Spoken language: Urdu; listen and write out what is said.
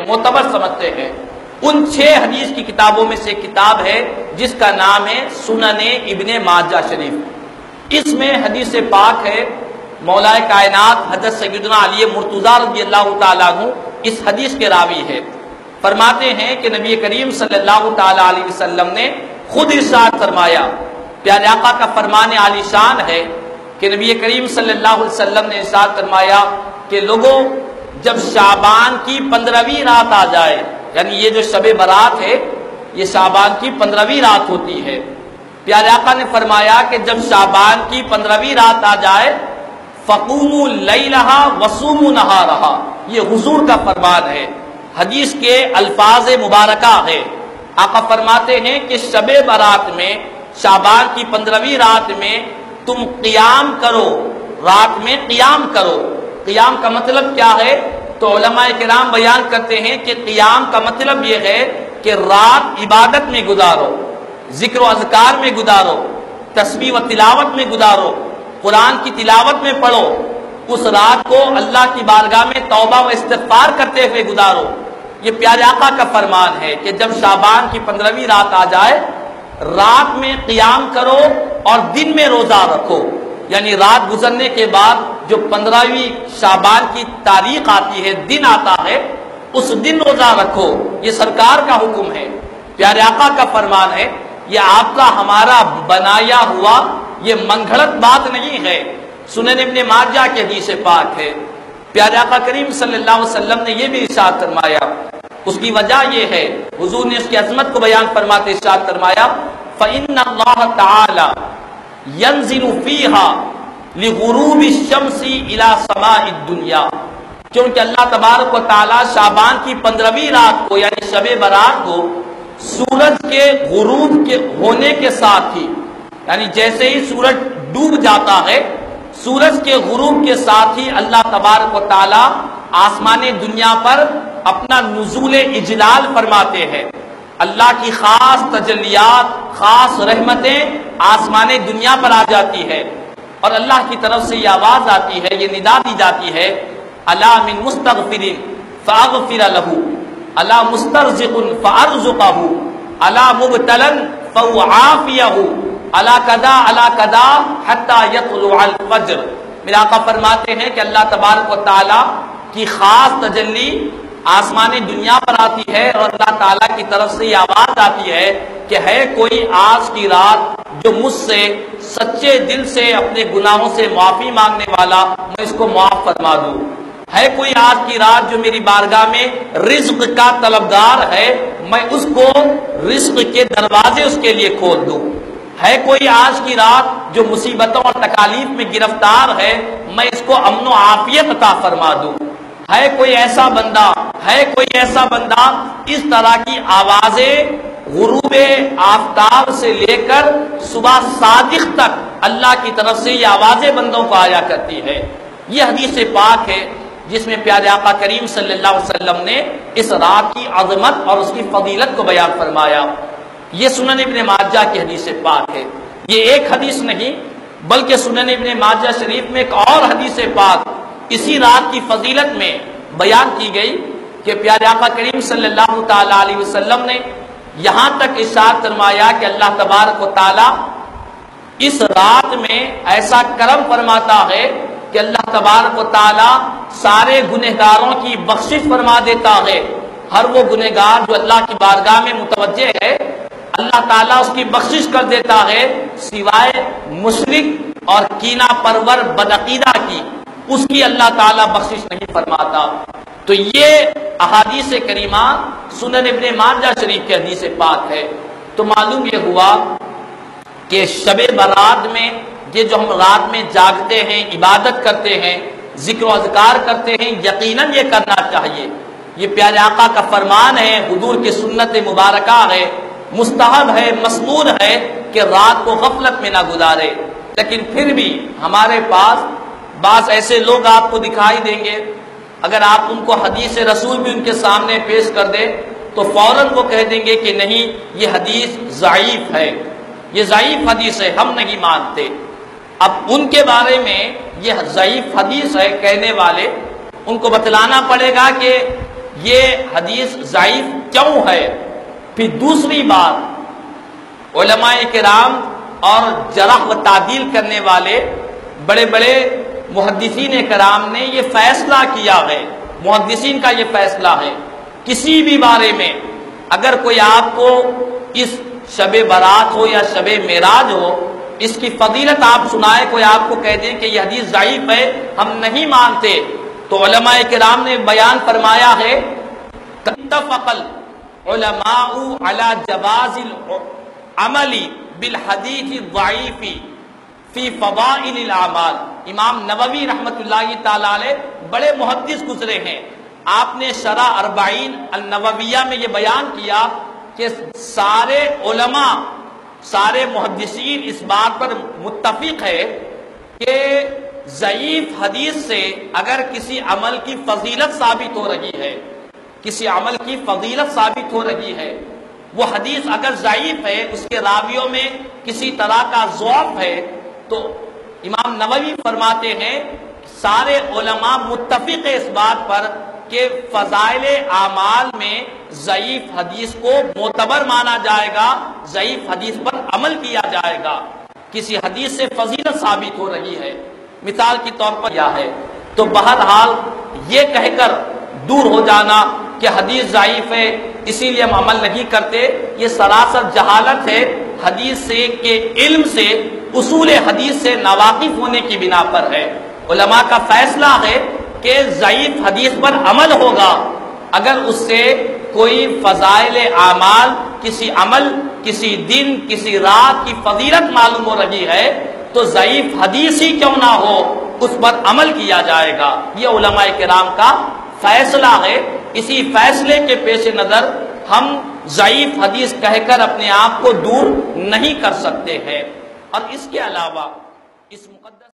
معتبر سمجھتے ہیں، ان 6 حدیث کی کتابوں میں سے کتاب ہے جس کا نام ہے سنن ابن ماجہ شریف۔ اس میں حدیث پاک ہے، مولا کائنات حضرت سیدنا علی مرتضی رضی اللہ تعالیٰ عنہ اس حدیث کے راوی ہے، فرماتے ہیں کہ نبی کریم صلی اللہ تعالیٰ علیہ وسلم نے خود ارشاد فرمایا، پیارے آقا کا فرمان عالی شان ہے کہ نبی کریم صلی اللہ علیہ وسلم نے ارشاد فرمایا کہ لوگوں جب شعبان کی 15ویں رات آ جائے، یعنی یہ جو شب برات ہے یہ شعبان کی 15ویں رات ہوتی ہے، پیارے آقا نے فرمایا کہ جب شعبان کی 15ویں رات آ جائے فقوموا لیلہا وصوموا نہارہا، یہ حضور کا فرمان ہے، حدیث کے الفاظ مبارکہ ہے۔ آقا فرماتے ہیں کہ شب برات میں شعبان کی 15ویں رات میں تم قیام کرو، رات میں قیام کرو۔ قیام کا مطلب کیا ہے؟ تو علماء کرام بیان کرتے ہیں کہ قیام کا مطلب یہ ہے کہ رات عبادت میں گزارو، ذکر و اذکار میں گزارو، تسبیح و تلاوت میں گزارو، قرآن کی تلاوت میں پڑھو، اس رات کو اللہ کی بارگاہ میں توبہ و استغفار کرتے ہوئے گزارو۔ یہ پیارے آقا کا فرمان ہے کہ جب شعبان کی 15ویں رات آ جائے رات میں قیام کرو اور دن میں روزہ رکھو، یعنی رات گزرنے کے بعد جو 15ویں شعبان کی تاریخ آتی ہے، دن آتا ہے، اس دن روزہ رکھو۔ یہ سرکار کا حکم ہے، پیارے آقا کا فرمان ہے، یہ آپ کا ہمارا بنایا ہوا یہ منگھڑت بات نہیں ہے، سنن ابن ماجہ کے حدیث پاک ہے۔ پیارے آقا کریم صلی اللہ علیہ وسلم نے یہ بھی ارشاد فرمایا، اس کی وجہ یہ ہے، حضور نے اس کی عظمت کو بیان فرماتے ارشاد فرمایا فَإِنَّ اللَّهَ تَعَالَى يَنزِلُ فِيهَا لِغُرُوبِ الشَّمْسِ إِلَى سَمَاءِ الدُّنْيَا، کیونکہ اللہ تبارک و تعالی شعبان کی 15ویں رات کو یعنی شب برات کو سورج کے غروب کے ہونے کے ساتھ ہی، یعنی جیسے ہی سورج ڈوب جاتا ہے سورج کے غروب کے ساتھ ہی اللہ تبارک و تعالی آسمان دنیا پر اپنا نزول اجلال فرماتے ہیں، اللہ کی خاص تجلیات، خاص رحمتیں آسمان دنیا پر آ جاتی ہے، اور اللہ کی طرف سے یہ آواز آتی ہے، یہ ندا دی جاتی ہے، الا من مستغفر فاغفر له، الا مسترزق فارزقه، الا مبتلا فاعافيه، الا کدا حتی یطلع الفجر۔ میرا آقا فرماتے ہیں کہ اللہ تبارک و تعالی کی خاص تجلی آسمان دنیا پر آتی ہے اور اللہ تعالیٰ کی طرف سے یہ آواز آتی ہے کہ ہے کوئی آج کی رات جو مجھ سے سچے دل سے اپنے گناہوں سے معافی مانگنے والا، میں اس کو معاف فرما دوں۔ ہے کوئی آج کی رات جو میری بارگاہ میں رزق کا طلبگار ہے، میں اس کو رزق کے دروازے اس کے لیے کھول دوں۔ ہے کوئی آج کی رات جو مصیبتوں اور تکالیف میں گرفتار ہے، میں اس کو امن و عافیت عطا فرما دوں۔ ہے کوئی ایسا بندہ اس طرح کی آوازیں غروب آفتاب سے لے کر صبح صادق تک اللہ کی طرف سے یہ آوازیں بندوں کو آیا کرتی ہے۔ یہ حدیث پاک ہے جس میں پیارے آقا کریم صلی اللہ علیہ وسلم نے اس رات کی عظمت اور اس کی فضیلت کو بیان فرمایا۔ یہ سنن ابن ماجہ کی حدیث پاک ہے، یہ ایک حدیث نہیں بلکہ سنن ابن ماجہ شریف میں ایک اور حدیث پاک اسی رات کی فضیلت میں بیان کی گئی کہ پیارے آقا کریم صلی اللہ تعالیٰ علیہ وسلم نے یہاں تک ارشاد فرمایا کہ اللہ تبارک و تعالیٰ اس رات میں ایسا کرم فرماتا ہے کہ اللہ تبارک و تعالیٰ سارے گنہگاروں کی بخشش فرما دیتا ہے۔ ہر وہ گنہگار جو اللہ کی بارگاہ میں متوجہ ہے اللہ تعالیٰ اس کی بخشش کر دیتا ہے، سوائے مشرک اور کینہ پرور بدعقیدہ کی، اس کی اللہ تعالیٰ بخشش نہیں فرماتا۔ تو یہ احادیث کریمہ سنن ابن ماجہ شریف کے حدیث پاک ہے۔ تو معلوم یہ ہوا کہ شب برات میں یہ جو ہم رات میں جاگتے ہیں، عبادت کرتے ہیں، ذکر و اذکار کرتے ہیں، یقیناً یہ کرنا چاہیے۔ یہ پیارے آقا کا فرمان ہے، حضور کی سنت مبارکہ ہے، مستحب ہے، مسنون ہے کہ رات کو غفلت میں نہ گزارے۔ لیکن پھر بھی ہمارے پاس بعض ایسے لوگ آپ کو دکھائی دیں گے، اگر آپ ان کو حدیث رسول بھی ان کے سامنے پیش کر دیں تو فوراً وہ کہہ دیں گے کہ نہیں یہ حدیث ضعیف ہے، یہ ضعیف حدیث ہے، ہم نہیں مانتے۔ اب ان کے بارے میں یہ ضعیف حدیث ہے کہنے والے ان کو بتلانا پڑے گا کہ یہ حدیث ضعیف کیوں ہے؟ پھر دوسری بات، علماء کرام اور جرح و تعدیل کرنے والے بڑے بڑے محدثین کرام نے یہ فیصلہ کیا ہے، محدثین کا یہ فیصلہ ہے، کسی بھی بارے میں اگر کوئی آپ کو اس شب برات ہو یا شب معراج ہو، اس کی فضیلت آپ سنائے، کوئی آپ کو کہہ دیں کہ یہ حدیث ضعیف ہے، ہم نہیں مانتے، تو علماء کرام نے بیان فرمایا ہے، اتفق العلماء علی جواز العمل بالحدیث الضعیف فی فضائل الاعمال۔ امام نووی رحمۃ اللہ تعالی علیہ بڑے محدث گزرے ہیں، آپ نے شرح 40 النوویہ میں یہ بیان کیا کہ سارے علماء، سارے محدثین اس بات پر متفق ہے کہ ضعیف حدیث سے اگر کسی عمل کی فضیلت ثابت ہو رہی ہے، کسی عمل کی فضیلت ثابت ہو رہی ہے، وہ حدیث اگر ضعیف ہے، اس کے راویوں میں کسی طرح کا ضعف ہے، تو امام نووی فرماتے ہیں سارے علماء متفق ہے اس بات پر کہ فضائل اعمال میں ضعیف حدیث کو معتبر مانا جائے گا، ضعیف حدیث پر عمل کیا جائے گا، کسی حدیث سے فضیلت ثابت ہو رہی ہے، مثال کے طور پر کیا ہے۔ تو بہرحال یہ کہہ کر دور ہو جانا کہ حدیث ضعیف ہے اسی لیے ہم عمل نہیں کرتے، یہ سراسر جہالت ہے، حدیث سے کے علم سے، اصول حدیث سے ناواقف ہونے کی بنا پر ہے۔ علماء کا فیصلہ ہے کہ ضعیف حدیث پر عمل ہوگا اگر اس سے کوئی فضائل اعمال، کسی عمل، کسی دن، کسی رات کی فضیلت معلوم ہو رہی ہے تو ضعیف حدیث ہی کیوں نہ ہو اس پر عمل کیا جائے گا، یہ علماء کرام کا فیصلہ ہے۔ اسی فیصلے کے پیش نظر ہم ضعیف حدیث کہہ کر اپنے آپ کو دور نہیں کر سکتے ہیں۔ اور اس کے علاوہ اس مقدس